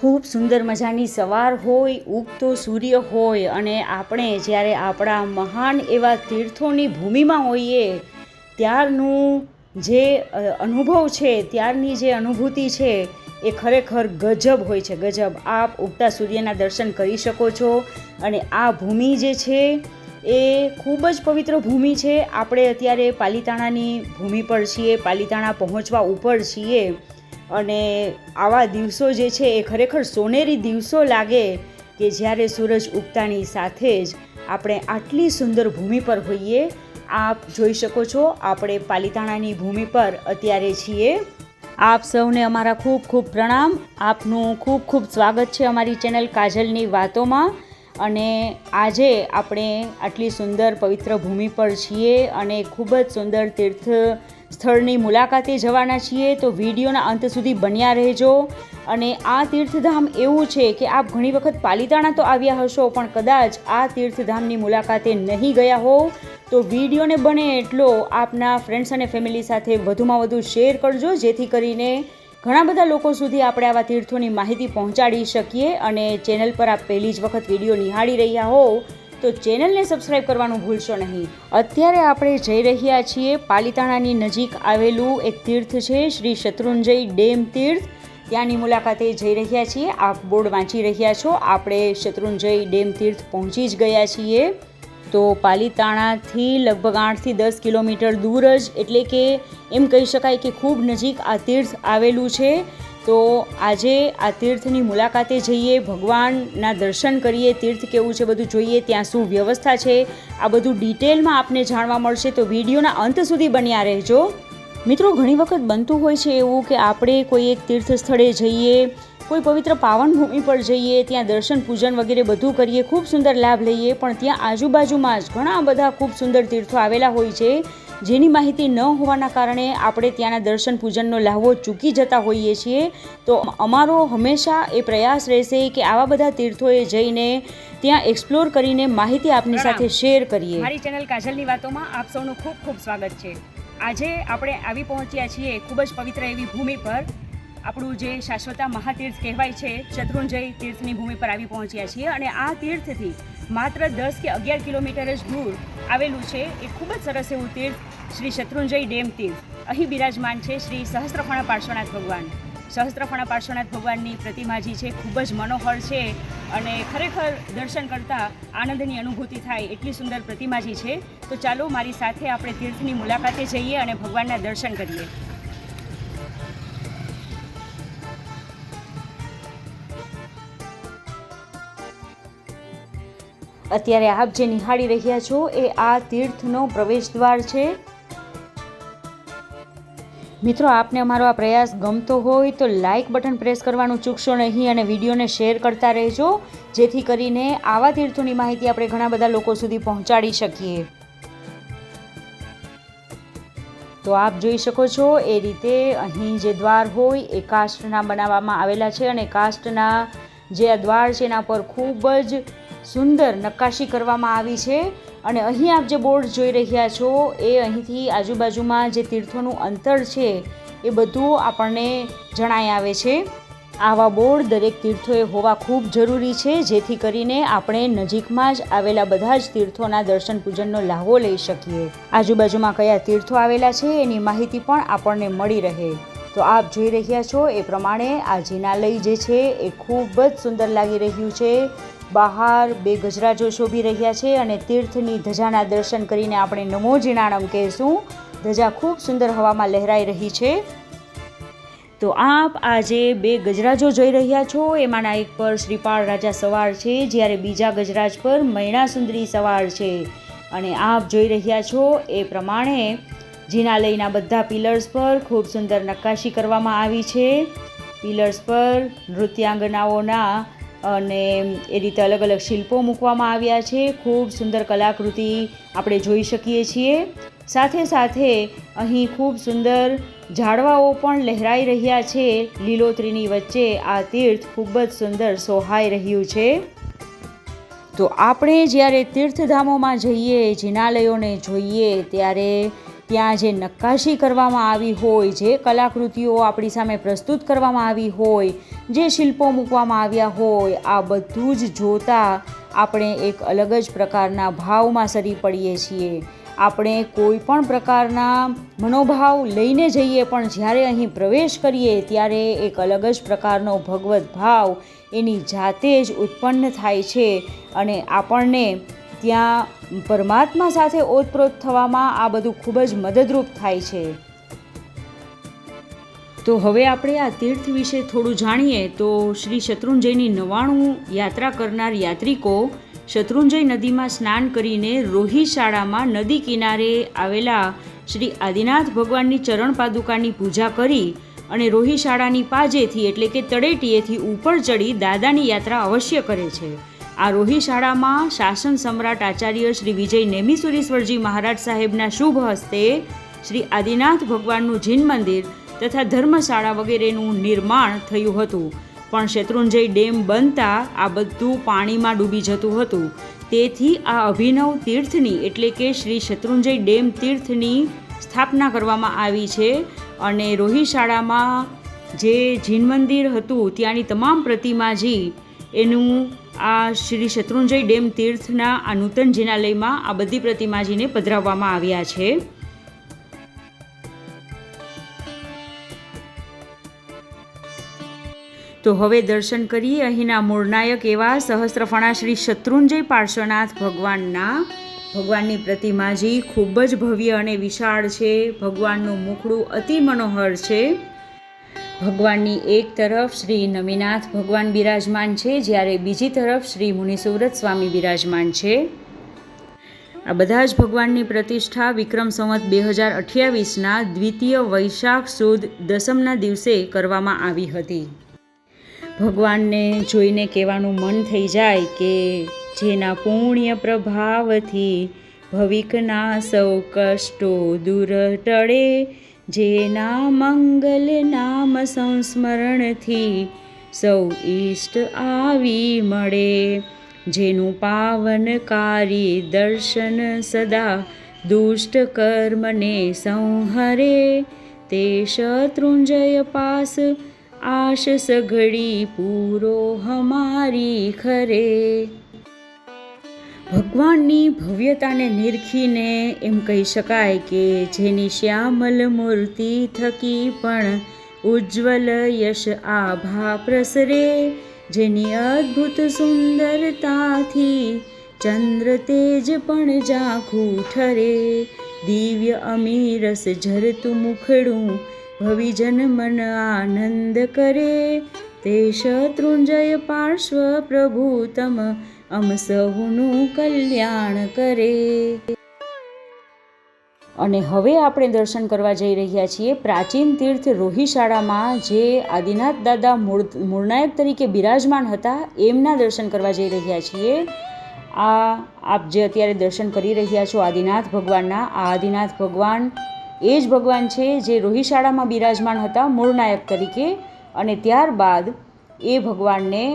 ખૂબ સુંદર મજાની સવાર હોય, ઉગતો સૂર્ય હોય અને આપણે જ્યારે આપણા મહાન એવા તીર્થોની ભૂમિમાં હોઈએ ત્યારનું જે અનુભવ છે, ત્યારની જે અનુભૂતિ છે એ ખરેખર ગજબ હોય છે, ગજબ. આપ ઉગતા સૂર્યના દર્શન કરી શકો છો અને આ ભૂમિ જે છે એ ખૂબ જ પવિત્ર ભૂમિ છે. આપણે અત્યારે પાલિતાણાની ભૂમિ પર છીએ, પાલિતાણા પહોંચવા ઉપર છીએ અને આવા દિવસો જે છે એ ખરેખર સોનેરી દિવસો લાગે કે જ્યારે સૂરજ ઉગતાની સાથે જ આપણે આટલી સુંદર ભૂમિ પર હોઈએ. આપ જોઈ શકો છો આપણે પાલિતાણાની ભૂમિ પર અત્યારે છીએ. આપ સૌને અમારા ખૂબ ખૂબ પ્રણામ. આપનું ખૂબ ખૂબ સ્વાગત છે અમારી ચેનલ કાજલની વાતોમાં. અને આજે આપણે આટલી સુંદર પવિત્ર ભૂમિ પર છીએ અને ખૂબ જ સુંદર તીર્થ સ્થળની મુલાકાતે જવાના છીએ. તો વિડીયોના અંત સુધી બન્યા રહેજો. અને આ તીર્થધામ એવું છે કે આપ ઘણી વખત પાલિતાણા તો આવ્યા હશો પણ કદાચ આ તીર્થધામની મુલાકાતે નહીં ગયા હો તો વિડીયોને બને એટલો આપના ફ્રેન્ડ્સ અને ફેમિલી સાથે વધુમાં વધુ શેર કરજો, જેથી કરીને ઘણા બધા લોકો સુધી આપણે આવા તીર્થોની માહિતી પહોંચાડી શકીએ. અને ચેનલ પર આપ પહેલી જ વખત વિડીયો નિહાળી રહ્યા હો તો ચેનલને સબસ્ક્રાઈબ કરવાનું ભૂલશો નહીં. અત્યારે આપણે જઈ રહ્યા છીએ પાલિતાણાની નજીક આવેલું એક તીર્થ છે શ્રી શત્રુંજય ડેમ તીર્થ. ત્યાંની મુલાકાતે જઈ રહ્યા છીએ. આપ બોર્ડ વાંચી રહ્યા છો. આપણે શત્રુંજય ડેમ તીર્થ પહોંચી જ ગયા છીએ. તો પાલિતાણાથી લગભગ 8 થી 10 કિલોમીટર દૂર જ, એટલે કે એમ કહી શકાય કે ખૂબ નજીક આ તીર્થ આવેલું છે. તો આજે આ તીર્થની મુલાકાતે જઈએ, ભગવાનના દર્શન કરીએ, તીર્થ કેવું છે બધું જોઈએ, ત્યાં શું વ્યવસ્થા છે, આ બધું ડિટેલમાં આપને જાણવા મળશે. તો વિડીયોના અંત સુધી બન્યા રહેજો. મિત્રો, ઘણી વખત બનતું હોય છે એવું કે આપણે કોઈ એક તીર્થ સ્થળે જઈએ, કોઈ પવિત્ર પાવન ભૂમિ પર જઈએ, ત્યાં દર્શન પૂજન વગેરે બધું કરીએ, ખૂબ સુંદર લાભ લઈએ, પણ ત્યાં આજુબાજુમાં જ ઘણા બધા ખૂબ સુંદર તીર્થો આવેલા હોય છે જેની માહિતી ન હોવાના કારણે આપણે ત્યાંના દર્શન પૂજનનો લાહવો ચૂકી જતા હોઈએ છીએ. તો અમારો હંમેશા એ પ્રયાસ રહેશે કે આવા બધા તીર્થોએ જઈને ત્યાં એક્સપ્લોર કરીને માહિતી આપની સાથે શેર કરીએ. મારી ચેનલ કાજલની વાતોમાં આપ સૌનું ખૂબ ખૂબ સ્વાગત છે. આજે આપણે આવી પહોંચ્યા છીએ ખૂબ જ પવિત્ર એવી ભૂમિ પર. આપણું જે શાશ્વતા મહાતીર્થ કહેવાય છે શત્રુંજય તીર્થની ભૂમિ પર આવી પહોંચ્યા છીએ. અને આ તીર્થથી માત્ર 10 કે 11 કિલોમીટર જ દૂર આવેલું છે એ ખૂબ જ સરસ એવું તીર્થ શ્રી શત્રુંજય ડેમ તીર્થ. અહીં બિરાજમાન છે શ્રી સહસ્ત્રફણા પાર્શ્વનાથ ભગવાન. સહસ્ત્રફણા પાર્શ્વનાથ ભગવાનની પ્રતિમાજી છે, ખૂબ જ મનોહર છે અને ખરેખર દર્શન કરતાં આનંદની અનુભૂતિ થાય એટલી સુંદર પ્રતિમાજી છે. તો ચાલો મારી સાથે આપણે તીર્થની મુલાકાતે જઈએ અને ભગવાનના દર્શન કરીએ. અત્યારે આપ જે નિહાળી રહ્યા છો એ આ તીર્થનો પ્રવેશ દ્વાર છે. મિત્રો, આપને અમારો આ પ્રયાસ ગમતો હોય તો લાઇક બટન પ્રેસ કરવાનું ચૂકશો નહીં અને વિડીયોને શેર કરતા રહેજો, જેથી કરીને આવા તીર્થોની માહિતી આપણે ઘણા બધા લોકો સુધી પહોંચાડી શકીએ. તો આપ જોઈ શકો છો એ રીતે અહીં જે દ્વાર હોય એ કાષ્ઠના બનાવવામાં આવેલા છે અને કાષ્ઠના જે આ દ્વાર છે એના પર ખૂબ જ સુંદર નક્કાશી કરવામાં આવી છે. અને અહીં આપ જે બોર્ડ જોઈ રહ્યા છો એ અહીંથી આજુબાજુમાં જે તીર્થોનું અંતર છે એ બધું આપણને જણાઈ આવે છે. આવા બોર્ડ દરેક તીર્થોએ હોવા ખૂબ જરૂરી છે, જેથી કરીને આપણે નજીકમાં જ આવેલા બધા જ તીર્થોના દર્શન પૂજનનો લાહવો લઈ શકીએ. આજુબાજુમાં કયા તીર્થો આવેલા છે એની માહિતી પણ આપણને મળી રહે. તો આપ જોઈ રહ્યા છો એ પ્રમાણે આ જિનાલય જે છે એ ખૂબ જ સુંદર લાગી રહ્યું છે. બહાર 2 ગજરાજો શોભી રહ્યા છે અને તીર્થની ધજાના દર્શન કરીને આપણે નમો જીણાણમ કહેશું. ધજા ખૂબ સુંદર હવામાં લહેરાઈ રહી છે. તો આપ આ જે 2 ગજરાજો જોઈ રહ્યા છો એમાંના એક પર શ્રીપાળ રાજા સવાર છે, જ્યારે બીજા ગજરાજ પર મૈણા સુંદરી સવાર છે. અને આપ જોઈ રહ્યા છો એ પ્રમાણે જિનાલયના બધા પિલર્સ પર ખૂબ સુંદર નક્કાશી કરવામાં આવી છે. પિલર્સ પર નૃત્યાંગનાઓના અને એ રીતે અલગ અલગ શિલ્પો મૂકવામાં આવ્યા છે. ખૂબ સુંદર કલાકૃતિ આપણે જોઈ શકીએ છીએ. સાથે સાથે અહીં ખૂબ સુંદર ઝાડવાઓ પણ લહેરાઈ રહ્યા છે. લીલોતરીની વચ્ચે આ તીર્થ ખૂબ જ સુંદર શોભાઈ રહ્યું છે. તો આપણે જ્યારે તીર્થધામોમાં જઈએ, જિનાલયોને જોઈએ ત્યારે ત્યાં જે નક્કાશી કરવામાં આવી હોય, જે કલાકૃતિઓ આપણી સામે પ્રસ્તુત કરવામાં આવી હોય, જે શિલ્પો મૂકવામાં આવ્યા હોય, આ બધું જ જોતાં આપણે એક અલગ જ પ્રકારના ભાવમાં સરી પડીએ છીએ. આપણે કોઈ પણ પ્રકારના મનોભાવ લઈને જઈએ, પણ જ્યારે અહીં પ્રવેશ કરીએ ત્યારે એક અલગ જ પ્રકારનો ભગવત ભાવ એની જાતે જ ઉત્પન્ન થાય છે અને આપણને ત્યાં પરમાત્મા સાથે ઓતપ્રોત થવામાં આ બધું ખૂબ જ મદદરૂપ થાય છે. તો હવે આપણે આ તીર્થ વિશે થોડું જાણીએ. તો શ્રી શત્રુંજયની 99 યાત્રા કરનાર યાત્રિકો શત્રુંજય નદીમાં સ્નાન કરીને રોહિશાળામાં નદી કિનારે આવેલા શ્રી આદિનાથ ભગવાનની ચરણ પાદુકાની પૂજા કરી અને રોહિશાળાની પાજેથી એટલે કે તળેટીએથી ઉપર ચડી દાદાની યાત્રા અવશ્ય કરે છે. આ રોહિશાળામાં શાસન સમ્રાટ આચાર્ય શ્રી વિજય નેમિસુરીશ્વરજી મહારાજ સાહેબના શુભ હસ્તે શ્રી આદિનાથ ભગવાનનું જીન મંદિર તથા ધર્મશાળા વગેરેનું નિર્માણ થયું હતું. પણ શત્રુંજય ડેમ બનતા આ બધું પાણીમાં ડૂબી જતું હતું. તેથી આ અભિનવ તીર્થની એટલે કે શ્રી શત્રુંજય ડેમ તીર્થની સ્થાપના કરવામાં આવી છે અને રોહિશાળામાં જે જીન મંદિર હતું ત્યાંની તમામ પ્રતિમાજી એનું આ શ્રી શત્રુંજય ડેમ તીર્થના આ નૂતન જિનાલયમાં આ બધી પ્રતિમાજીને પધરાવવામાં આવ્યા છે. તો હવે દર્શન કરીએ અહીંના મૂળનાયક એવા સહસ્ત્રફણા શ્રી શત્રુંજય પાર્શ્વનાથ ભગવાનની પ્રતિમાજી ખૂબ જ ભવ્ય અને વિશાળ છે. ભગવાનનું મુખડું અતિ મનોહર છે. ભગવાનની એક તરફ શ્રી નમિનાથ ભગવાન બિરાજમાન છે, જ્યારે બીજી તરફ શ્રી મુનિસુવ્રત સ્વામી બિરાજમાન છે. આ બધા જ ભગવાનની પ્રતિષ્ઠા વિક્રમ સંવત 2028ના દ્વિતીય વૈશાખ સુદ દસમના દિવસે કરવામાં આવી હતી. ભગવાનને જોઈને કહેવાનું મન થઈ જાય કે જેના પુણ્ય પ્રભાવથી ભવિકના સૌ કષ્ટો દૂર ટળે, જેના મંગલ નામ સંસ્મરણથી સૌ ઈષ્ટ આવી મળે, જેનું પાવનકારી દર્શન સદા દુષ્ટ કર્મને સંહરે, તે શત્રુંજય પાસ આશ સઘળી પૂરો હમારી ખરે. ભગવાનની ભવ્યતાને નિરખીને એમ કહી શકાય કે જેની શ્યામલ મૂર્તિ થકી પણ ઉજ્જવલ યશ આભા પ્રસરે, જેની અદ્ભુત સુંદરતાથી ચંદ્ર તેજ પણ ઝાંખું ઠરે, દિવ્ય અમીરસ ઝરતું મુખડું ભવિજન મન આનંદ કરે, તે શત્રુંજય પાર્શ્વ પ્રભુ તમ અમ સહુનું કલ્યાણ કરે. અને હવે આપણે દર્શન કરવા જઈ રહ્યા છીએ પ્રાચીન તીર્થ રોહિશાળામાં જે આદિનાથ દાદા મૂળનાયક તરીકે બિરાજમાન હતા એમના દર્શન કરવા જઈ રહ્યા છીએ. આ આપ જે અત્યારે દર્શન કરી રહ્યા છો આદિનાથ ભગવાનના, આ આદિનાથ ભગવાન એ જ ભગવાન છે જે રોહિશાળામાં બિરાજમાન હતા મૂળનાયક તરીકે, અને ત્યારબાદ એ ભગવાનને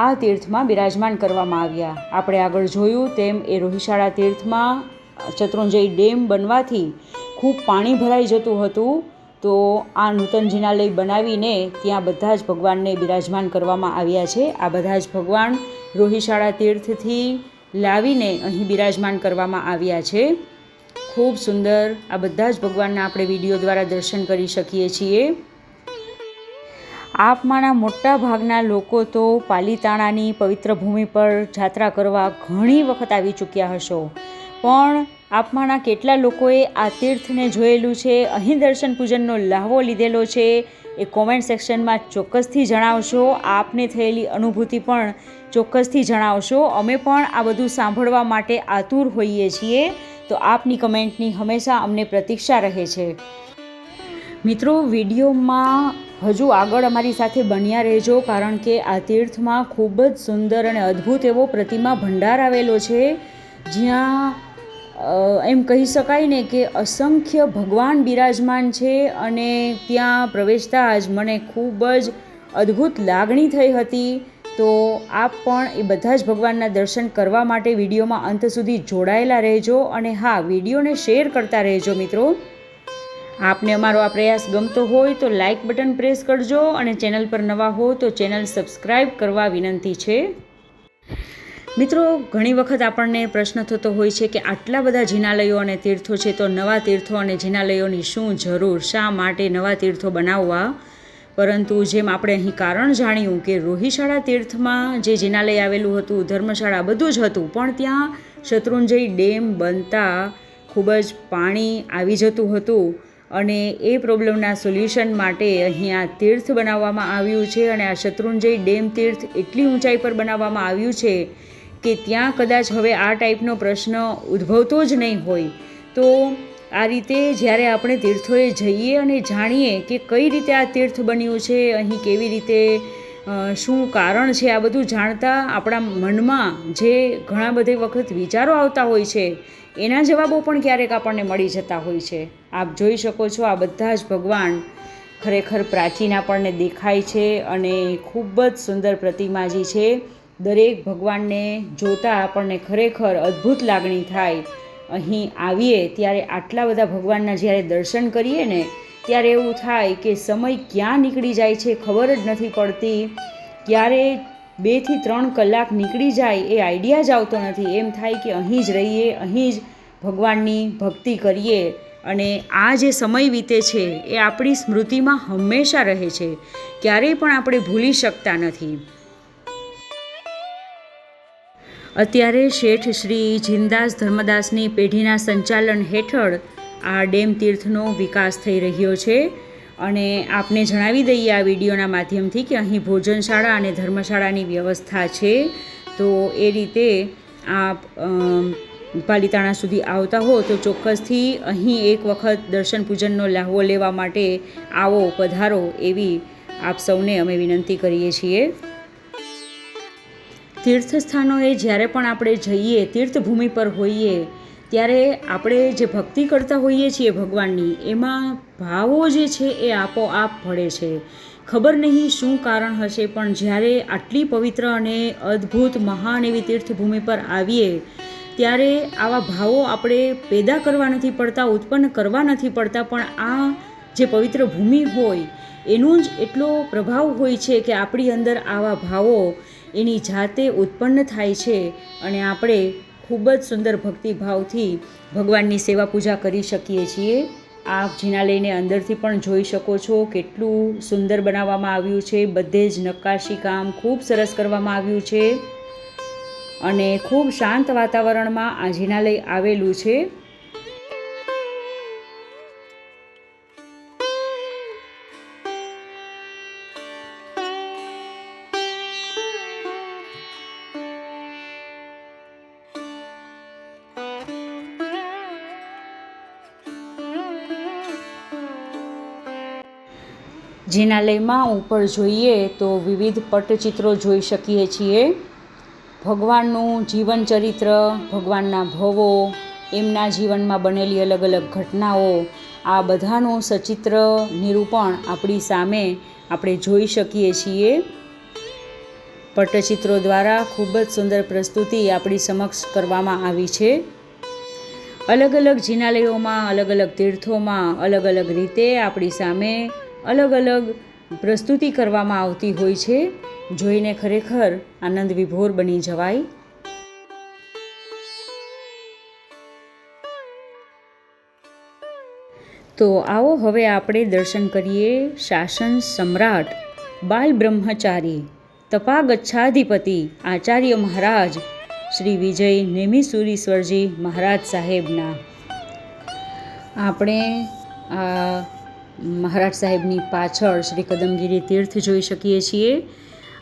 આ તીર્થમાં બિરાજમાન કરવામાં આવ્યા. આપણે આગળ જોયું તેમ એ રોહિશાળા તીર્થમાં શત્રુંજય ડેમ બનવાથી ખૂબ પાણી ભરાઈ જતું હતું. તો આ નૂતન જિનાલય બનાવીને ત્યાં બધા જ ભગવાનને બિરાજમાન કરવામાં આવ્યા છે. આ બધા જ ભગવાન રોહિશાળા તીર્થથી લાવીને અહીં બિરાજમાન કરવામાં આવ્યા છે. ખૂબ સુંદર આ બધા જ ભગવાનના આપણે વિડીયો દ્વારા દર્શન કરી શકીએ છીએ. આપમાંના મોટા ભાગના લોકો તો પાલીતાણાની પવિત્ર ભૂમિ પર જાત્રા કરવા ઘણી વખત આવી ચૂક્યા હશો, પણ આપમાંના કેટલા લોકોએ આ તીર્થને જોયેલું છે, અહીં દર્શન પૂજનનો લહાવો લીધેલો છે, એ કોમેન્ટ સેક્શનમાં ચોક્કસથી જણાવશો. આપને થયેલી અનુભૂતિ પણ ચોક્કસથી જણાવશો. અમે પણ આ બધું સાંભળવા માટે આતુર હોઈએ છીએ, તો આપની કમેન્ટની હંમેશા અમને પ્રતીક્ષા રહે છે. મિત્રો, વિડીયોમાં હજુ આગળ અમારી સાથે બન્યા રહેજો, કારણ કે આ તીર્થમાં ખૂબ જ સુંદર અને અદ્ભુત એવો પ્રતિમા ભંડાર આવેલો છે, જ્યાં એમ કહી શકાય ને કે અસંખ્ય ભગવાન બિરાજમાન છે. અને ત્યાં પ્રવેશતા જ મને ખૂબ જ અદ્ભુત લાગણી થઈ હતી. તો આપ પણ એ બધા જ ભગવાનના દર્શન કરવા માટે વિડીયોમાં અંત સુધી જોડાયેલા રહેજો. અને હા, વિડીયોને શેર કરતા રહેજો મિત્રો. આપને અમારો આ પ્રયાસ ગમતો હોય તો લાઇક બટન પ્રેસ કરજો અને ચેનલ પર નવા હો તો ચેનલ સબસ્ક્રાઈબ કરવા વિનંતી છે. મિત્રો, ઘણી વખત આપણને પ્રશ્ન થતો હોય છે કે આટલા બધા જિનાલયો અને તીર્થો છે તો નવા તીર્થો અને જિનાલયોની શું જરૂર, શા માટે નવા તીર્થો બનાવવા? પરંતુ જેમ આપણે અહીં કારણ જાણ્યું કે રોહિશાળા તીર્થમાં જે જિનાલય આવેલું હતું, ધર્મશાળા બધું જ હતું, પણ ત્યાં શત્રુંજય ડેમ બનતા ખૂબ જ પાણી આવી જતું હતું અને એ પ્રોબ્લેમના સોલ્યુશન માટે અહીં આ તીર્થ બનાવવામાં આવ્યું છે. અને આ શત્રુંજય ડેમ તીર્થ એટલી ઊંચાઈ પર બનાવવામાં આવ્યું છે કે ત્યાં કદાચ હવે આ ટાઈપનો પ્રશ્ન ઉદ્ભવતો જ નહીં હોય. તો આ રીતે જ્યારે આપણે તીર્થોએ જઈએ અને જાણીએ કે કઈ રીતે આ તીર્થ બન્યું છે, અહીં કેવી રીતે શું કારણ છે, આ બધું જાણતા આપણા મનમાં જે ઘણા બધી વખત વિચારો આવતા હોય છે એના જવાબો પણ ક્યારેક આપણને મળી જતા હોય છે. આપ જોઈ શકો છો, આ બધા જ ભગવાન ખરેખર પ્રાચીન આપણને દેખાય છે અને ખૂબ જ સુંદર પ્રતિમાજી છે. દરેક ભગવાનને જોતાં આપણને ખરેખર અદ્ભુત લાગણી થાય. અહીં આવીએ ત્યારે આટલા બધા ભગવાનના જ્યારે દર્શન કરીએ ને ત્યારે એવું થાય કે સમય ક્યાં નીકળી જાય છે ખબર જ નથી પડતી. ક્યારે 2 થી 3 કલાક નીકળી જાય એ આઈડિયા જ આવતો નથી. એમ થાય કે અહીં જ રહીએ, અહીં જ ભગવાનની ભક્તિ કરીએ અને આ જે સમય વીતે છે એ આપણી સ્મૃતિમાં હંમેશા રહે છે, ક્યારેય પણ આપણે ભૂલી શકતા નથી. અત્યારે શેઠ શ્રી જીનદાસ ધર્મદાસની પેઢીના સંચાલન હેઠળ આ ડેમ તીર્થનો વિકાસ થઈ રહ્યો છે. અને આપને જણાવી દઈએ આ વિડીયોના માધ્યમથી કે અહીં ભોજનશાળા અને ધર્મશાળાની વ્યવસ્થા છે. તો એ રીતે આપ પાલિતાણા સુધી આવતા હો તો ચોક્કસથી અહીં એક વખત દર્શન પૂજનનો લહાવો લેવા માટે આવો, પધારો એવી આપ સૌને અમે વિનંતી કરીએ છીએ. તીર્થસ્થાનોએ જ્યારે પણ આપણે જઈએ, તીર્થભૂમિ પર હોઈએ ત્યારે આપણે જે ભક્તિ કરતા હોઈએ છીએ ભગવાનની, એમાં ભાવો જે છે એ આપોઆપ ભળે છે. ખબર નહીં શું કારણ હશે, પણ જ્યારે આટલી પવિત્ર અને અદ્ભુત મહાન એવી તીર્થભૂમિ પર આવીએ ત્યારે આવા ભાવો આપણે પેદા કરવા નથી પડતા, ઉત્પન્ન કરવા નથી પડતા, પણ આ જે પવિત્ર ભૂમિ હોય એનો જ એટલો પ્રભાવ હોય છે કે આપણી અંદર આવા ભાવો એની જાતે ઉત્પન્ન થાય છે અને આપણે ખૂબ જ સુંદર ભક્તિભાવથી ભગવાનની સેવા પૂજા કરી શકીએ છીએ. આપ જિનાલયને અંદરથી પણ જોઈ શકો છો, કેટલું સુંદર બનાવવામાં આવ્યું છે. બધે જ નક્કાશી કામ ખૂબ સરસ કરવામાં આવ્યું છે અને ખૂબ શાંત વાતાવરણમાં આ જિનાલય આવેલું છે. જિનાલયમાં ઉપર જોઈએ તો વિવિધ પટ્ટચિત્રો જોઈ શકીએ છીએ. ભગવાનનું જીવન ચરિત્ર, ભગવાનના ભવો, એમના જીવનમાં બનેલી અલગ અલગ ઘટનાઓ, આ બધાનું સચિત્ર નિરૂપણ આપણી સામે આપણે જોઈ શકીએ છીએ. પટ્ટચિત્રો દ્વારા ખૂબ જ સુંદર પ્રસ્તુતિ આપણી સમક્ષ કરવામાં આવી છે. અલગ અલગ જિનાલયોમાં, અલગ અલગ તીર્થોમાં અલગ અલગ રીતે આપણી સામે અલગ અલગ પ્રસ્તુતિ કરવામાં આવતી હોય છે. જોઈને ખરેખર આનંદ વિભોર બની જવાય. તો આવો હવે આપણે દર્શન કરીએ શાસન સમ્રાટ બાલ બ્રહ્મચારી તપાગચ્છાધિપતિ આચાર્ય મહારાજ શ્રી વિજય નેમિસુરીશ્વરજી મહારાજ સાહેબના. આપણે આ મહારાજ સાહેબની પાછળ શ્રી કદમગીરી તીર્થ જોઈ શકીએ છીએ.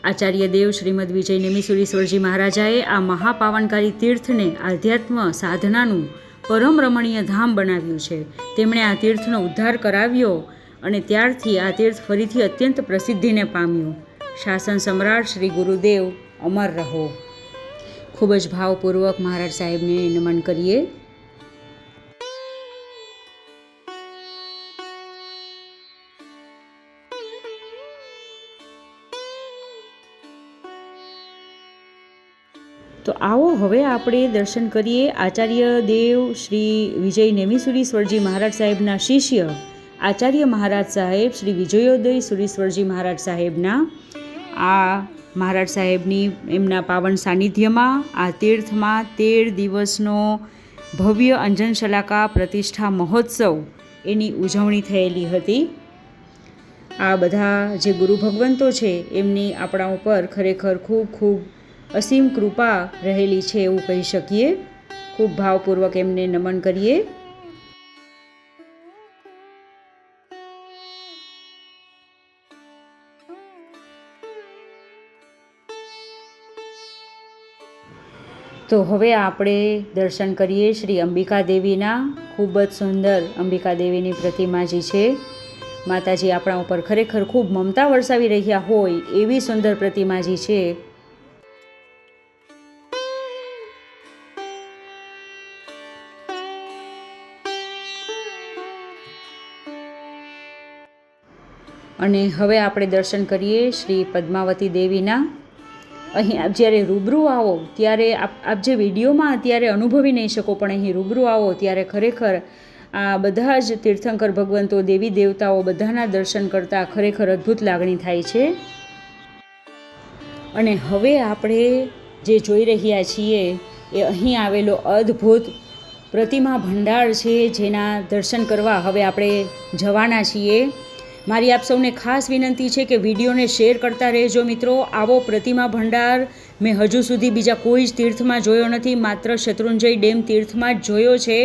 આચાર્ય દેવ શ્રીમદ વિજય નેમિસુરીશ્વરજી મહારાજાએ આ મહાપાવનકારી તીર્થને આધ્યાત્મ સાધનાનું પરમ રમણીય ધામ બનાવ્યું છે. તેમણે આ તીર્થનો ઉદ્ધાર કરાવ્યો અને ત્યારથી આ તીર્થ ફરીથી અત્યંત પ્રસિદ્ધિને પામ્યું. શાસન સમ્રાટ શ્રી ગુરુદેવ અમર રહો. ખૂબ જ ભાવપૂર્વક મહારાજ સાહેબને નમન કરીએ. તો આવો હવે આપણે દર્શન કરીએ આચાર્ય દેવ શ્રી વિજય નેમિસુરીશ્વરજી મહારાજ સાહેબના શિષ્ય આચાર્ય મહારાજ સાહેબ શ્રી વિજયોદય સુરીશ્વરજી મહારાજ સાહેબના આ મહારાજ સાહેબની એમના પાવન સાનિધ્યમાં આ તીર્થમાં 13 દિવસનો ભવ્ય અંજન શલાકા પ્રતિષ્ઠા મહોત્સવ એની ઉજવણી થયેલી હતી. આ બધા જે ગુરુ ભગવંતો છે એમની આપણા ઉપર ખરેખર ખૂબ ખૂબ અસીમ કૃપા રહેલી છે એવું કહી શકીએ. ખૂબ ભાવપૂર્વક એમને નમન કરીએ. તો હવે આપણે દર્શન કરીએ શ્રી અંબિકા દેવીના. ખૂબ જ સુંદર અંબિકા દેવીની પ્રતિમાજી છે. માતાજી આપણા ઉપર ખરેખર ખૂબ મમતા વરસાવી રહ્યા હોય એવી સુંદર પ્રતિમાજી છે. અને હવે આપણે દર્શન કરીએ શ્રી પદ્માવતી દેવીના. અહીં આપ જ્યારે રૂબરૂ આવો ત્યારે આપ જે વિડીયોમાં અત્યારે અનુભવી નહીં શકો, પણ અહીં રૂબરૂ આવો ત્યારે ખરેખર આ બધા જ તીર્થંકર ભગવંતો, દેવી દેવતાઓ બધાના દર્શન કરતાં ખરેખર અદ્ભુત લાગણી થાય છે. અને હવે આપણે જે જોઈ રહ્યા છીએ એ અહીં આવેલો અદ્ભુત પ્રતિમા ભંડાર છે, જેના દર્શન કરવા હવે આપણે જવાના છીએ. મારી આપ સૌને ખાસ વિનંતી છે કે વિડીયોને શેર કરતા રહેજો મિત્રો. આવો પ્રતિમા ભંડાર મેં હજુ સુધી બીજા કોઈ જ તીર્થમાં જોયો નથી, માત્ર શત્રુંજય ડેમ તીર્થમાં જ જોયો છે.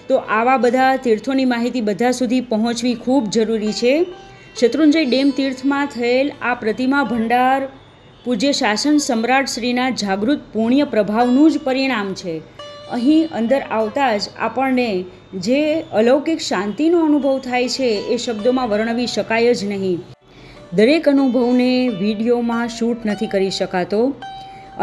તો આવા બધા તીર્થોની માહિતી બધા સુધી પહોંચવી ખૂબ જરૂરી છે. શત્રુંજય ડેમ તીર્થમાં થયેલ આ પ્રતિમા ભંડાર પૂજ્ય શાસન સમ્રાટ શ્રીના જાગૃત પુણ્ય પ્રભાવનું જ પરિણામ છે. અહીં અંદર આવતા જ આપણને જે અલૌકિક શાંતિનો અનુભવ થાય છે એ શબ્દોમાં વર્ણવી શકાય જ નહીં. દરેક અનુભવને વિડીયોમાં શૂટ નથી કરી શકાતો.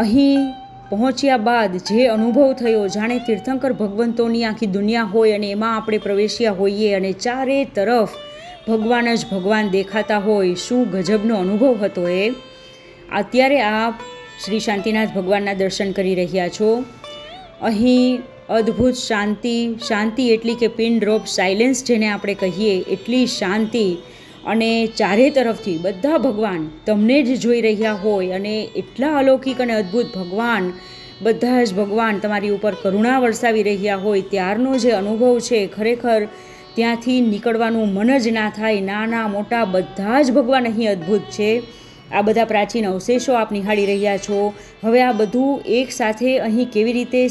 અહીં પહોંચ્યા બાદ જે અનુભવ થયો જાણે તીર્થંકર ભગવંતોની આખી દુનિયા હોય અને એમાં આપણે પ્રવેશ્યા હોઈએ અને ચારે તરફ ભગવાન જ ભગવાન દેખાતા હોય. શું ગજબનો અનુભવ હતો એ. અત્યારે આપ શ્રી શાંતિનાથ ભગવાનના દર્શન કરી રહ્યા છો. અહીં અદ્ભુત શાંતિ એટલી કે પિન ડ્રોપ સાયલેન્સ જેને આપણે કહીએ એટલી શાંતિ, અને ચારે તરફથી બધા ભગવાન તમને જ જોઈ રહ્યા હોય અને એટલા અલૌકિક અને અદ્ભુત ભગવાન, બધા જ ભગવાન તમારી ઉપર કરુણા વરસાવી રહ્યા હોય ત્યારનો જે અનુભવ છે ખરેખર ત્યાંથી નીકળવાનું મન જ ના થાય. નાના મોટા બધા જ ભગવાન અહીં અદ્ભુત છે. આ બધા પ્રાચીન અવશેષો આપ નિહાળી રહ્યા છો. હવે આ બધું એક સાથે અહીં કેવી રીતે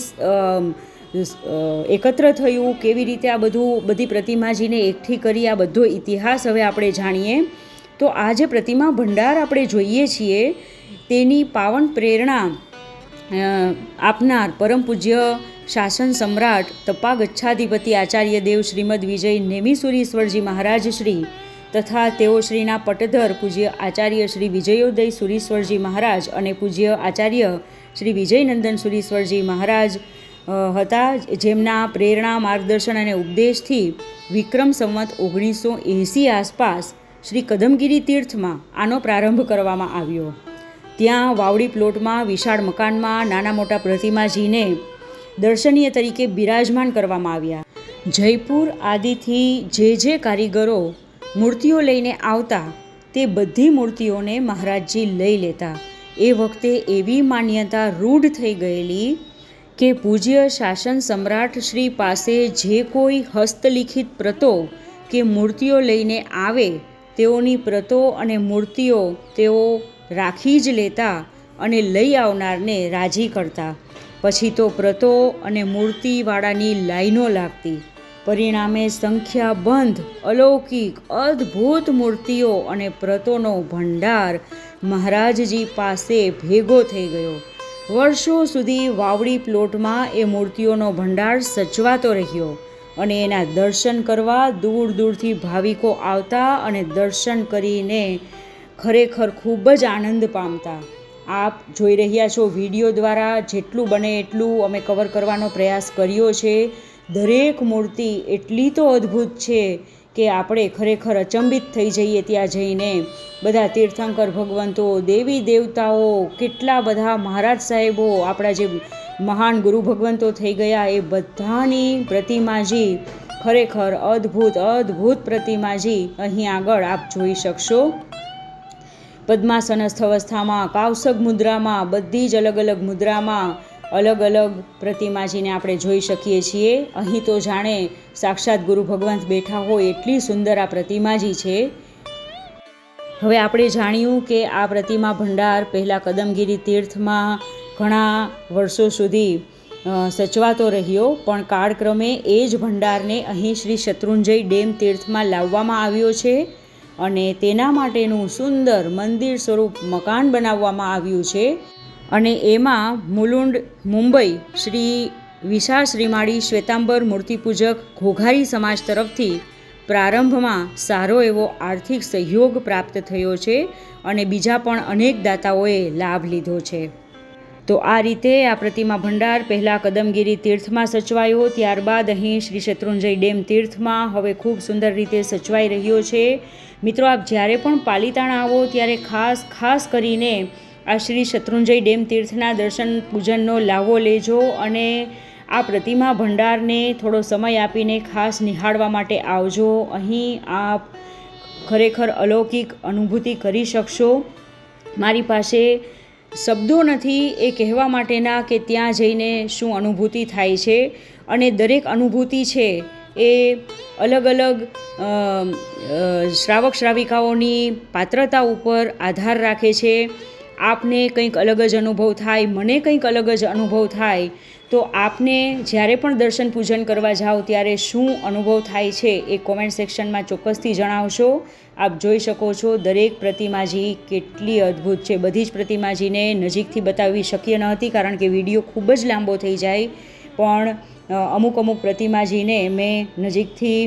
એકત્ર થયું, કેવી રીતે આ બધી પ્રતિમાજીને એકઠી કરી, આ બધો ઇતિહાસ હવે આપણે જાણીએ. તો આ જે પ્રતિમા ભંડાર આપણે જોઈએ છીએ તેની પાવન પ્રેરણા આપનાર પરમ પૂજ્ય શાસન સમ્રાટ તપાગચ્છાધિપતિ આચાર્ય દેવ શ્રીમદ વિજય નેમિસુરીશ્વરજી મહારાજ શ્રી તથા તેઓ શ્રીના પટધર પૂજ્ય આચાર્ય શ્રી વિજયોદય સુરીશ્વરજી મહારાજ અને પૂજ્ય આચાર્ય શ્રી વિજયનંદન સુરીશ્વરજી મહારાજ હતા, જેમના પ્રેરણા, માર્ગદર્શન અને ઉપદેશથી વિક્રમ સંવત 1980 આસપાસ શ્રી કદમગીરી તીર્થમાં આનો પ્રારંભ કરવામાં આવ્યો. ત્યાં વાવડી પ્લોટમાં વિશાળ મકાનમાં નાના મોટા પ્રતિમાજીને દર્શનીય તરીકે બિરાજમાન કરવામાં આવ્યા. જયપુર આદિથી જે કારીગરો મૂર્તિઓ લઈને આવતા તે બધી મૂર્તિઓને મહારાજજી લઈ લેતા. એ વખતે એવી માન્યતા રૂઢ થઈ ગયેલી કે પૂજ્ય શાસન સમ્રાટ શ્રી પાસે જે કોઈ હસ્તલિખિત પ્રતો કે મૂર્તિઓ લઈને આવે તેઓની પ્રતો અને મૂર્તિઓ તેઓ રાખી જ લેતા અને લઈ આવનારને રાજી કરતા. પછી તો પ્રતો અને મૂર્તિવાળાની લાઈનો લાગતી. પરિણામે સંખ્યાબંધ અલૌકિક અદ્ભુત મૂર્તિઓ અને પ્રતોનો ભંડાર મહારાજજી પાસે ભેગો થઈ ગયો. વર્ષો સુધી વાવડી પ્લોટમાં એ મૂર્તિઓનો ભંડાર સચવાતો રહ્યો અને એના દર્શન કરવા દૂર દૂરથી ભાવિકો આવતા અને દર્શન કરીને ખરેખર ખૂબ જ આનંદ પામતા. આપ જોઈ રહ્યા છો વિડીયો દ્વારા જેટલું બને એટલું અમે કવર કરવાનો પ્રયાસ કર્યો છે. દરેક મૂર્તિ એટલી તો અદ્ભુત છે કે આપણે ખરેખર અચંબિત થઈ જઈએ ત્યાં જઈને. બધા તીર્થંકર ભગવંતો, દેવી દેવતાઓ, કેટલા બધા મહારાજ સાહેબો, આપણા જે મહાન ગુરુ ભગવંતો થઈ ગયા એ બધાની પ્રતિમાજી ખરેખર અદ્ભુત પ્રતિમાજી અહીં આગળ આપ જોઈ શકશો. પદ્માસનસ્થ અવસ્થામાં, કાવસક મુદ્રામાં, બધી જ અલગ અલગ મુદ્રામાં અલગ અલગ પ્રતિમાજીને આપણે જોઈ શકીએ છીએ. અહીં તો જાણે સાક્ષાત ગુરુ ભગવાન બેઠા હોય એટલી સુંદર આ પ્રતિમાજી છે. હવે આપણે જાણ્યું કે આ પ્રતિમા ભંડાર પહેલાં કદમગીરી તીર્થમાં ઘણા વર્ષો સુધી સચવાતો રહ્યો, પણ કાળક્રમે એ જ ભંડારને અહીં શ્રી શત્રુંજય ડેમ તીર્થમાં લાવવામાં આવ્યો છે અને તેના માટેનું સુંદર મંદિર સ્વરૂપ મકાન બનાવવામાં આવ્યું છે. અને એમાં મુલુંડ મુંબઈ શ્રી વિશાળ શ્રીમાળી શ્વેતાંબર મૂર્તિપૂજક ઘોઘારી સમાજ તરફથી પ્રારંભમાં સારો એવો આર્થિક સહયોગ પ્રાપ્ત થયો છે અને બીજા પણ અનેક દાતાઓએ લાભ લીધો છે. તો આ રીતે આ પ્રતિમા ભંડાર પહેલાં કદમગીરી તીર્થમાં સચવાયો, ત્યારબાદ અહીં શ્રી શત્રુંજય ડેમ તીર્થમાં હવે ખૂબ સુંદર રીતે સચવાઈ રહ્યો છે. મિત્રો, આપ જ્યારે પણ પાલિતાણા આવો ત્યારે ખાસ કરીને આ શ્રી શત્રુંજય ડેમ તીર્થના દર્શન પૂજનનો લાવો લેજો અને આ પ્રતિમા ભંડારને થોડો સમય આપીને ખાસ નિહાળવા માટે આવજો. અહીં આપ ખરેખર અલૌકિક અનુભૂતિ કરી શકશો. મારી પાસે શબ્દો નથી એ કહેવા માટેના કે ત્યાં જઈને શું અનુભૂતિ થાય છે, અને દરેક અનુભૂતિ છે એ અલગ અલગ શ્રાવક શ્રાવિકાઓની પાત્રતા ઉપર આધાર રાખે છે. આપને કંઈક અલગ જ અનુભવ થાય, મને કંઈક અલગ જ અનુભવ થાય, તો આપને જ્યારે પણ દર્શન પૂજન કરવા જાઓ ત્યારે શું અનુભવ થાય છે એ કોમેન્ટ સેક્શનમાં ચોક્કસથી જણાવશો. આપ જોઈ શકો છો દરેક પ્રતિમાજી કેટલી અદ્ભુત છે. બધી જ પ્રતિમાજીને નજીકથી બતાવવી શક્ય ન હતી કારણ કે વિડીયો ખૂબ જ લાંબો થઈ જાય, પણ અમુક પ્રતિમાજીને મેં નજીકથી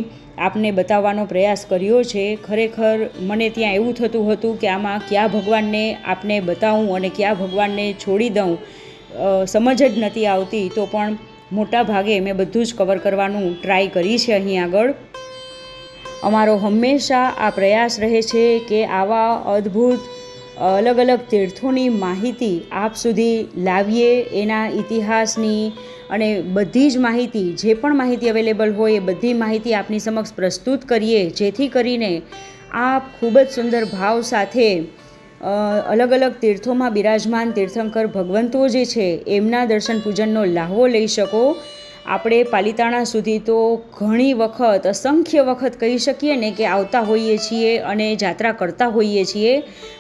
આપને બતાવવાનો પ્રયાસ કર્યો છે. ખરેખર મને ત્યાં એવું થતું હતું કે આમાં કયા ભગવાનને આપને બતાવું અને કયા ભગવાનને છોડી દઉં, સમજ જ નથી આવતી. તો પણ મોટા ભાગે મેં બધું જ કવર કરવાનું ટ્રાય કરી છે. અહીં આગળ અમારો હંમેશા આ પ્રયાસ રહે છે કે આવા અદ્ભુત અલગ અલગ તીર્થોની માહિતી આપ સુધી લાવીએ, એના ઇતિહાસની અને બધી જ માહિતી, જે પણ માહિતી અવેલેબલ હોય એ બધી માહિતી આપની સમક્ષ પ્રસ્તુત કરીએ, જેથી કરીને આપ ખૂબ જ સુંદર ભાવ સાથે અલગ અલગ તીર્થોમાં બિરાજમાન તીર્થંકર ભગવંતો જે છે એમના દર્શન પૂજનનો લાહવો લઈ શકો. આપણે પાલિતાણા સુધી તો ઘણી વખત, અસંખ્ય વખત કહી શકીએ ને કે આવતા હોઈએ છીએ અને જાત્રા કરતા હોઈએ છીએ,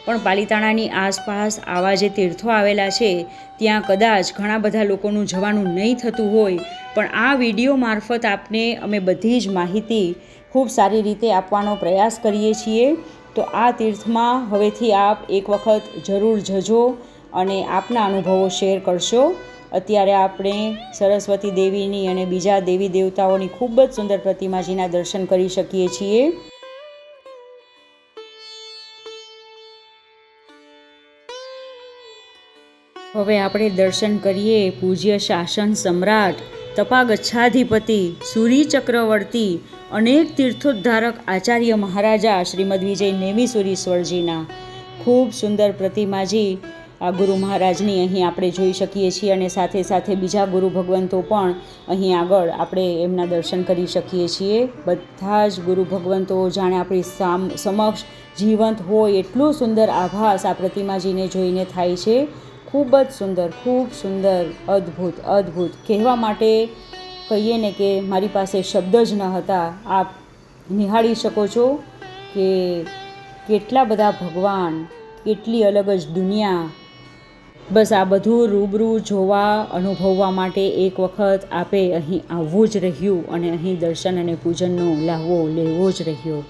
પણ પાલિતાણાની આસપાસ આવા જે તીર્થો આવેલા છે ત્યાં કદાચ ઘણા બધા લોકોનું જવાનું નહીં થતું હોય, પણ આ વિડીયો મારફત આપને અમે બધી જ માહિતી ખૂબ સારી રીતે આપવાનો પ્રયાસ કરીએ છીએ. તો આ તીર્થમાં હવેથી આપ એક વખત જરૂર જજો અને આપના અનુભવો શેર કરશો. અત્યારે આપણે સરસ્વતી દેવીની અને બીજા દેવી દેવતાઓની ખૂબ જ સુંદર પ્રતિમાજીના દર્શન કરી શકીએ છીએ. હવે આપણે દર્શન કરીએ પૂજ્ય શાસન સમ્રાટ, તપાગચ્છાધિપતિ, સુરી ચક્રવર્તી, અનેક તીર્થોદ્ધારક આચાર્ય મહારાજા શ્રીમદ વિજય નેમિસુરીશ્વરજીના. ખૂબ સુંદર પ્રતિમાજી આ ગુરુ મહારાજની અહીં આપણે જોઈ શકીએ છીએ અને સાથે સાથે બીજા ગુરુ ભગવંતો પણ અહીં આગળ આપણે એમના દર્શન કરી શકીએ છીએ. બધા જ ગુરુ ભગવંતો જાણે આપણી સમક્ષ જીવંત હોય એટલો સુંદર આભાસ આ પ્રતિમાજીને જોઈને થાય છે. ખૂબ જ સુંદર, ખૂબ સુંદર, અદ્ભુત કહેવા માટે કહીએ ને કે મારી પાસે શબ્દ જ ન હતા. આપ નિહાળી શકો છો કે કેટલા બધા ભગવાન, કેટલી અલગ જ દુનિયા. બસ આ બધું રૂબરૂ જોવા, અનુભવવા માટે એક વખત આપે અહીં આવવું જ રહ્યું અને અહીં દર્શન અને પૂજનનો લાહવો લેવો જ રહ્યો.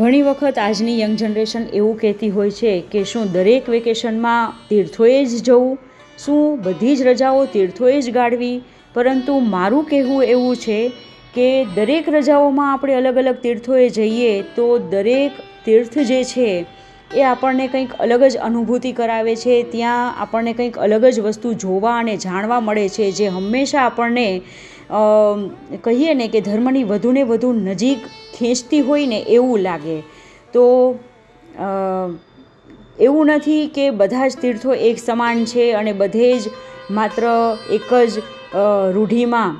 ઘણી વખત આજની યંગ જનરેશન એવું કહેતી હોય છે કે શું દરેક વેકેશનમાં તીર્થોએ જ જવું, શું બધી જ રજાઓ તીર્થોએ જ ગાળવી. પરંતુ મારું કહેવું એવું છે કે દરેક રજાઓમાં આપણે અલગ અલગ તીર્થોએ જઈએ તો દરેક તીર્થ જે છે એ આપણને કંઈક અલગ જ અનુભૂતિ કરાવે છે. ત્યાં આપણને કંઈક અલગ જ વસ્તુ જોવા અને જાણવા મળે છે, જે હંમેશા આપણને કહીએ ને કે ધર્મની વધુને વધુ નજીક ખેંચતી હોય ને એવું લાગે. તો એવું નથી કે બધા જ તીર્થો એક સમાન છે અને બધે જ માત્ર એક જ રૂઢિમાં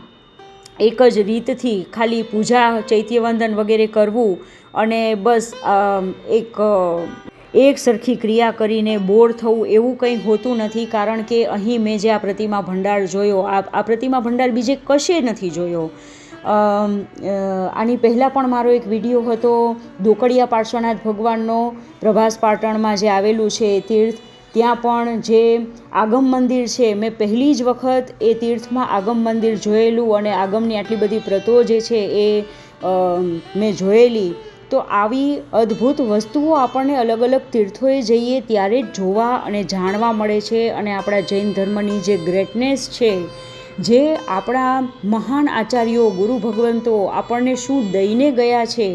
એક જ રીતથી ખાલી પૂજા ચૈત્યવંદન વગેરે કરવું અને બસ એક સરખી ક્રિયા કરીને બોર થવું એવું કંઈ હોતું નથી. કારણ કે અહીં મેં જે આ પ્રતિમા ભંડાર જોયો, આ પ્રતિમા ભંડાર બીજે કશે નથી જોયો. આની પહેલાં પણ મારો એક વિડીયો હતો દોકડિયા પાર્શ્વનાથ ભગવાનનો, પ્રભાસ પાટણમાં જે આવેલું છે તીર્થ, ત્યાં પણ જે આગમ મંદિર છે, મેં પહેલી જ વખત એ તીર્થમાં આગમ મંદિર જોયેલું અને આગમની આટલી બધી પ્રતો જે છે એ મેં જોયેલી. તો આવી અદ્ભુત વસ્તુઓ આપણને અલગ અલગ તીર્થોએ જઈએ ત્યારે જ જોવા અને જાણવા મળે છે. અને આપણા જૈન ધર્મની જે ગ્રેટનેસ છે, જે આપણા મહાન આચાર્યો ગુરુ ભગવંતો આપણને શું દઈને ગયા છે,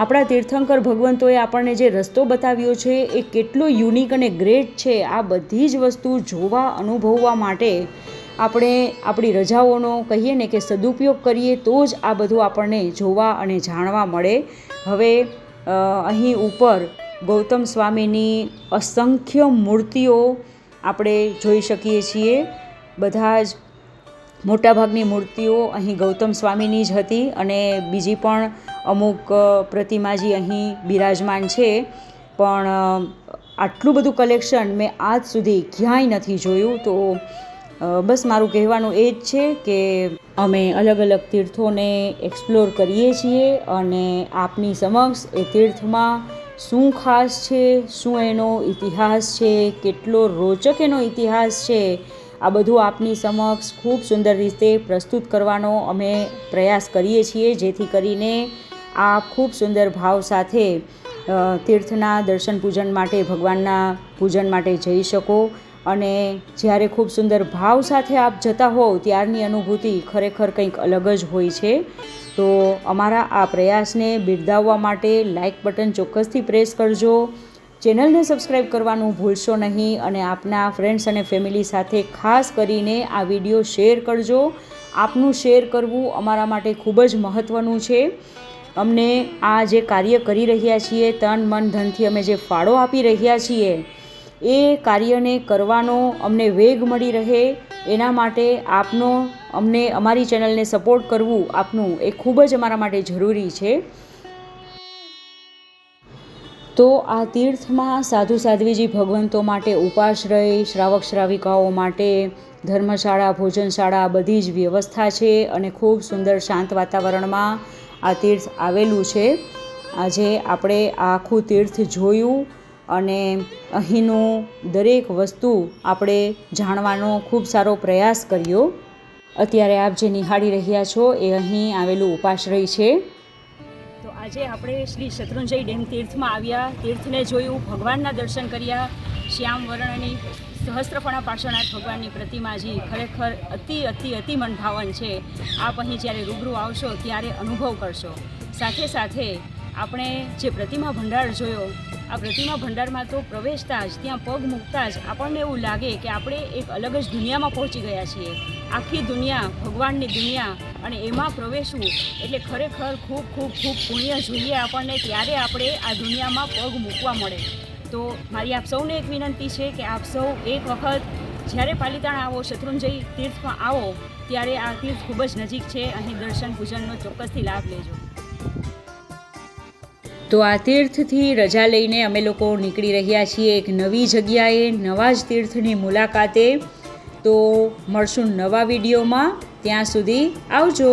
આપણા તીર્થંકર ભગવંતોએ આપણને જે રસ્તો બતાવ્યો છે એ કેટલો યુનિક અને ગ્રેટ છે. આ બધી જ વસ્તુ જોવા અનુભવવા માટે આપણે આપણી રજાઓનો કહીએ ને કે સદુપયોગ કરીએ તો જ આ બધું આપણને જોવા અને જાણવા મળે. હવે અહીં ઉપર ગૌતમ સ્વામીની અસંખ્ય મૂર્તિઓ આપણે જોઈ શકીએ છીએ. બધા જ મોટાભાગની મૂર્તિઓ અહીં ગૌતમ સ્વામીની જ હતી અને બીજી પણ અમુક પ્રતિમાજી અહીં બિરાજમાન છે. પણ આટલું બધું કલેક્શન મેં આજ સુધી ક્યાંય નથી જોયું. તો બસ મારું કહેવાનું એ જ છે કે અમે અલગ અલગ તીર્થોને એક્સપ્લોર કરીએ છીએ અને આપની સમક્ષ એ તીર્થમાં શું ખાસ છે, શું એનો ઇતિહાસ છે, કેટલો રોચક એનો ઇતિહાસ છે, આ બધું આપની સમક્ષ ખૂબ સુંદર રીતે પ્રસ્તુત કરવાનો અમે પ્રયાસ કરીએ છીએ, જેથી કરીને આપ ખૂબ સુંદર ભાવ સાથે તીર્થના દર્શન પૂજન માટે, ભગવાનના પૂજન માટે જઈ શકો. અને જ્યારે ખૂબ સુંદર ભાવ સાથે આપ જતા હોવ ત્યારની અનુભૂતિ ખરેખર કંઈક અલગ જ હોય છે. તો અમારા આ પ્રયાસને બિરદાવવા માટે લાઇક બટન ચોક્કસથી પ્રેસ કરજો, ચેનલને સબસ્ક્રાઈબ કરવાનું ભૂલશો નહીં અને આપના ફ્રેન્ડ્સ અને ફેમિલી સાથે ખાસ કરીને આ વિડીયો શેર કરજો. આપનું શેર કરવું અમારા માટે ખૂબ જ મહત્ત્વનું છે. અમને આ જે કાર્ય કરી રહ્યા છીએ, તન મન ધનથી અમે જે ફાળો આપી રહ્યા છીએ, એ કાર્યને કરવાનો અમને વેગ મળી રહે એના માટે આપનો અમને અમારી ચેનલને સપોર્ટ કરવું આપનું એ ખૂબ જ અમારા માટે જરૂરી છે. તો આ તીર્થમાં સાધુ સાધ્વીજી ભગવંતો માટે ઉપાશ્રય, શ્રાવક શ્રાવિકાઓ માટે ધર્મશાળા, ભોજનશાળા બધી જ વ્યવસ્થા છે અને ખૂબ સુંદર શાંત વાતાવરણમાં આ તીર્થ આવેલું છે. આજે આપણે આ આખું તીર્થ જોયું અને અહીંનું દરેક વસ્તુ આપણે જાણવાનો ખૂબ સારો પ્રયાસ કર્યો. અત્યારે આપ જે નિહાળી રહ્યા છો એ અહીં આવેલું ઉપાશ્રય છે. તો આજે આપણે શ્રી શત્રુંજય ડેમ તીર્થમાં આવ્યા, તીર્થને જોયું, ભગવાનના દર્શન કર્યા. શ્યામ વર્ણની સહસ્ત્રફણા પાર્શ્વનાથ ભગવાનની પ્રતિમાજી ખરેખર અતિ અતિ અતિ મનભાવન છે. આપ અહીં જ્યારે રૂબરૂ આવશો ત્યારે અનુભવ કરશો. સાથે સાથે આપણે જે પ્રતિમા ભંડાર જોયો, આ પ્રતિમા ભંડારમાં તો પ્રવેશતા જ, ત્યાં પગ મૂકતા જ આપણને એવું લાગે કે આપણે એક અલગ જ દુનિયામાં પહોંચી ગયા છીએ. આખી દુનિયા ભગવાનની દુનિયા, અને એમાં પ્રવેશવું એટલે ખરેખર ખૂબ ખૂબ ખૂબ પુણ્ય જોઈએ આપણને, ત્યારે આપણે આ દુનિયામાં પગ મૂકવા મળે. તો મારી આપ સૌને એક વિનંતી છે કે આપ સૌ એક વખત જ્યારે પાલિતાણા આવો, શત્રુંજય તીર્થમાં આવો, ત્યારે આ તીર્થ ખૂબ જ નજીક છે. અહીં દર્શન પૂજનનો ચોક્કસથી લાભ લેજો. તો આ તીર્થથી રજા લઈને અમે લોકો નીકળી રહ્યા છીએ એક નવી જગ્યાએ, નવા જ તીર્થની મુલાકાતે. તો મળશું નવા વિડીયોમાં, ત્યાં સુધી આવજો.